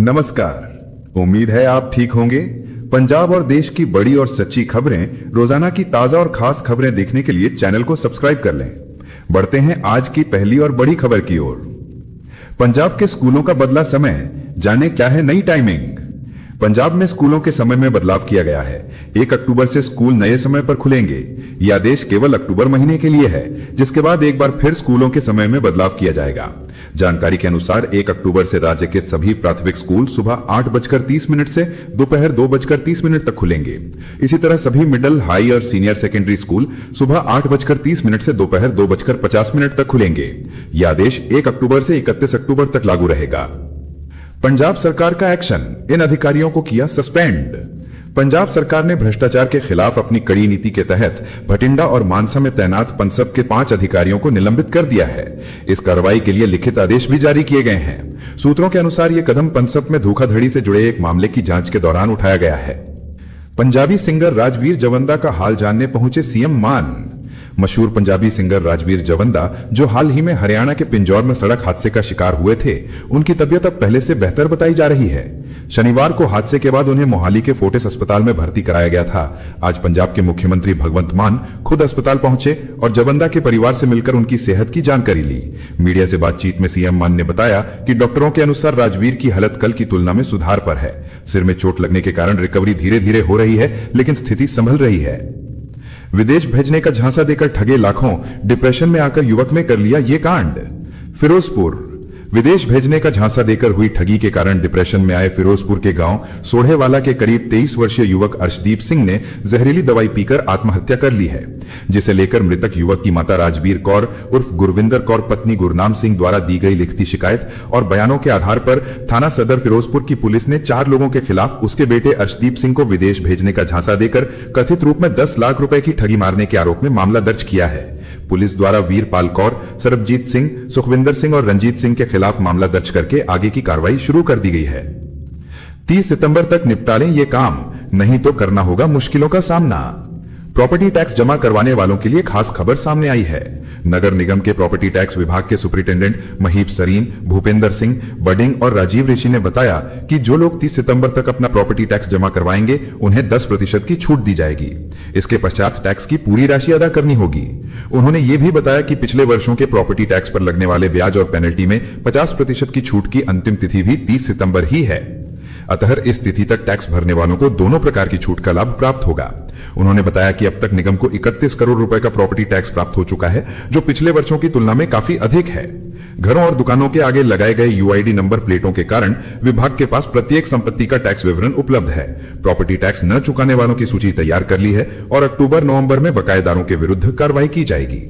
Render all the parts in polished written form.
नमस्कार। उम्मीद है आप ठीक होंगे। पंजाब और देश की बड़ी और सच्ची खबरें, रोजाना की ताजा और खास खबरें देखने के लिए चैनल को सब्सक्राइब कर लें। बढ़ते हैं आज की पहली और बड़ी खबर की ओर। पंजाब के स्कूलों का बदला समय, जाने क्या है नई टाइमिंग। पंजाब में स्कूलों के समय में बदलाव किया गया है। 1 अक्टूबर से स्कूल नए समय पर खुलेंगे। यह आदेश केवल अक्टूबर महीने के लिए है, जिसके बाद एक बार फिर स्कूलों के समय में बदलाव किया जाएगा। जानकारी के अनुसार 1 अक्टूबर से राज्य के सभी प्राथमिक स्कूल सुबह 8:30 से दोपहर 2:30 तक खुलेंगे। इसी तरह सभी मिडिल, हाई और सीनियर सेकेंडरी स्कूल सुबह 8:30 से दोपहर 2:50 तक खुलेंगे। यह आदेश 1 अक्टूबर से 31 अक्टूबर तक लागू रहेगा। पंजाब सरकार का एक्शन, इन अधिकारियों को किया सस्पेंड। पंजाब सरकार ने भ्रष्टाचार के खिलाफ अपनी कड़ी नीति के तहत भटिंडा और मानसा में तैनात पनसब के 5 अधिकारियों को निलंबित कर दिया है। इस कार्रवाई के लिए लिखित आदेश भी जारी किए गए हैं। सूत्रों के अनुसार यह कदम पनसब में धोखाधड़ी से जुड़े एक मामले की जांच के दौरान उठाया गया है। पंजाबी सिंगर राजवीर जवंदा का हाल जानने पहुंचे सीएम मान। मशहूर पंजाबी सिंगर राजवीर जवंदा, जो हाल ही में हरियाणा के पिंजौर में सड़क हादसे का शिकार हुए थे, उनकी तबीयत अब पहले से बेहतर बताई जा रही है। शनिवार को हादसे के बाद उन्हें मोहाली के फोर्टिस अस्पताल में भर्ती कराया गया था। आज पंजाब के मुख्यमंत्री भगवंत मान खुद अस्पताल पहुंचे और जवंदा के परिवार से मिलकर उनकी सेहत की जानकारी ली। मीडिया से बातचीत में सीएम मान ने बताया कि डॉक्टरों के अनुसार राजवीर की हालत कल की तुलना में सुधार पर है। सिर में चोट लगने के कारण रिकवरी धीरे धीरे हो रही है, लेकिन स्थिति संभल रही है। विदेश भेजने का झांसा देकर ठगे लाखों, डिप्रेशन में आकर युवक ने कर लिया ये कांड। फिरोजपुर, विदेश भेजने का झांसा देकर हुई ठगी के कारण डिप्रेशन में आए फिरोजपुर के गांव सोढ़ेवाला के करीब 23 वर्षीय युवक अर्शदीप सिंह ने जहरीली दवाई पीकर आत्महत्या कर ली है, जिसे लेकर मृतक युवक की माता राजवीर कौर उर्फ गुरविंदर कौर पत्नी गुरनाम सिंह द्वारा दी गई लिखती शिकायत और बयानों के आधार पर थाना सदर फिरोजपुर की पुलिस ने 4 लोगों के खिलाफ उसके बेटे अर्शदीप सिंह को विदेश भेजने का झांसा देकर कथित रूप में 10 लाख रुपए की ठगी मारने के आरोप में मामला दर्ज किया है। पुलिस द्वारा वीरपाल कौर, सरबजीत सिंह, सुखविंदर सिंह और रंजीत सिंह के खिलाफ मामला दर्ज करके आगे की कार्रवाई शुरू कर दी गई है। 30 सितंबर तक निपटा लें ये काम, नहीं तो करना होगा मुश्किलों का सामना। प्रॉपर्टी टैक्स जमा करवाने वालों के लिए खास खबर सामने आई है। नगर निगम के प्रॉपर्टी टैक्स विभाग के सुपरिटेंडेंट महीप सरीन, भूपेंद्र सिंह, बडिंग और राजीव ऋषि ने बताया कि जो लोग 30 सितंबर तक अपना प्रॉपर्टी टैक्स जमा करवाएंगे, उन्हें 10% की छूट दी जाएगी। इसके पश्चात टैक्स की पूरी राशि अदा करनी होगी। उन्होंने ये भी बताया कि पिछले वर्षों के प्रॉपर्टी टैक्स पर लगने वाले ब्याज और पेनल्टी में 50% की छूट की अंतिम तिथि भी 30 सितंबर ही है। अतः इस तिथि तक टैक्स भरने वालों को दोनों प्रकार की छूट का लाभ प्राप्त होगा। उन्होंने बताया कि अब तक निगम को 31 करोड़ रुपए का प्रॉपर्टी टैक्स प्राप्त हो चुका है, जो पिछले वर्षों की तुलना में काफी अधिक है। घरों और दुकानों के आगे लगाए गए यूआईडी नंबर प्लेटों के कारण विभाग के पास प्रत्येक संपत्ति का टैक्स विवरण उपलब्ध है। प्रॉपर्टी टैक्स न चुकाने वालों की सूची तैयार कर ली है और अक्टूबर-नवंबर में बकायेदारों के विरुद्ध कार्रवाई की जाएगी।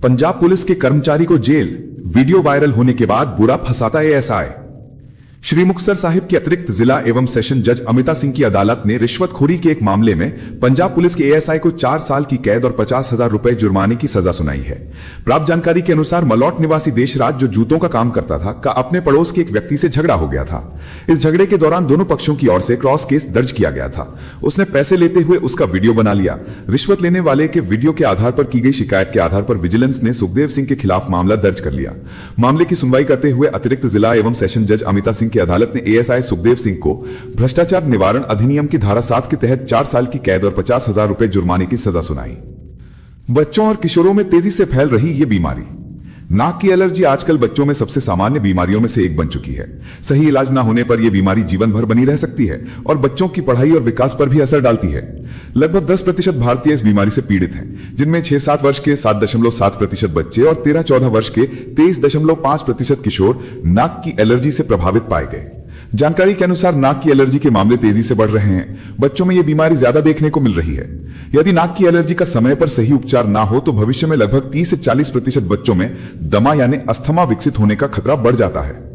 पंजाब पुलिस के कर्मचारी को जेल, वीडियो वायरल होने के बाद बुरा फंसाता एएसआई। श्री मुक्तसर साहिब के अतिरिक्त जिला एवं सेशन जज अमिता सिंह की अदालत ने रिश्वतखोरी के एक मामले में पंजाब पुलिस के एएसआई को 4 साल की कैद और 50,000 रुपए जुर्माने की सजा सुनाई है। प्राप्त जानकारी के अनुसार मलौट निवासी देशराज, जो जूतों का काम करता था, का अपने पड़ोस के एक व्यक्ति से झगड़ा हो गया था। इस झगड़े के दौरान दोनों पक्षों की ओर से क्रॉस केस दर्ज किया गया था। उसने पैसे लेते हुए उसका वीडियो बना लिया। रिश्वत लेने वाले के वीडियो के आधार पर की गई शिकायत के आधार पर विजिलेंस ने सुखदेव सिंह के खिलाफ मामला दर्ज कर लिया। मामले की सुनवाई करते हुए अतिरिक्त जिला एवं सेशन जज अमिता सिंह की अदालत ने एएसआई सुखदेव सिंह को भ्रष्टाचार निवारण अधिनियम की धारा 7 के तहत 4 साल की कैद और 50,000 रुपए जुर्माने की सजा सुनाई। बच्चों और किशोरों में तेजी से फैल रही यह बीमारी। नाक की एलर्जी आजकल बच्चों में सबसे सामान्य बीमारियों में से एक बन चुकी है। सही इलाज न होने पर यह बीमारी जीवन भर बनी रह सकती है और बच्चों की पढ़ाई और विकास पर भी असर डालती है। लगभग 10% भारतीय इस बीमारी से पीड़ित हैं, जिनमें 6-7 वर्ष के 7.7% बच्चे और 13-14 वर्ष के 23.5% किशोर नाक की एलर्जी से प्रभावित पाए गए। जानकारी के अनुसार नाक की एलर्जी के मामले तेजी से बढ़ रहे हैं। बच्चों में यह बीमारी ज्यादा देखने को मिल रही है। यदि नाक की एलर्जी का समय पर सही उपचार ना हो तो भविष्य में लगभग 30 से 40% बच्चों में दमा यानी अस्थमा विकसित होने का खतरा बढ़ जाता है।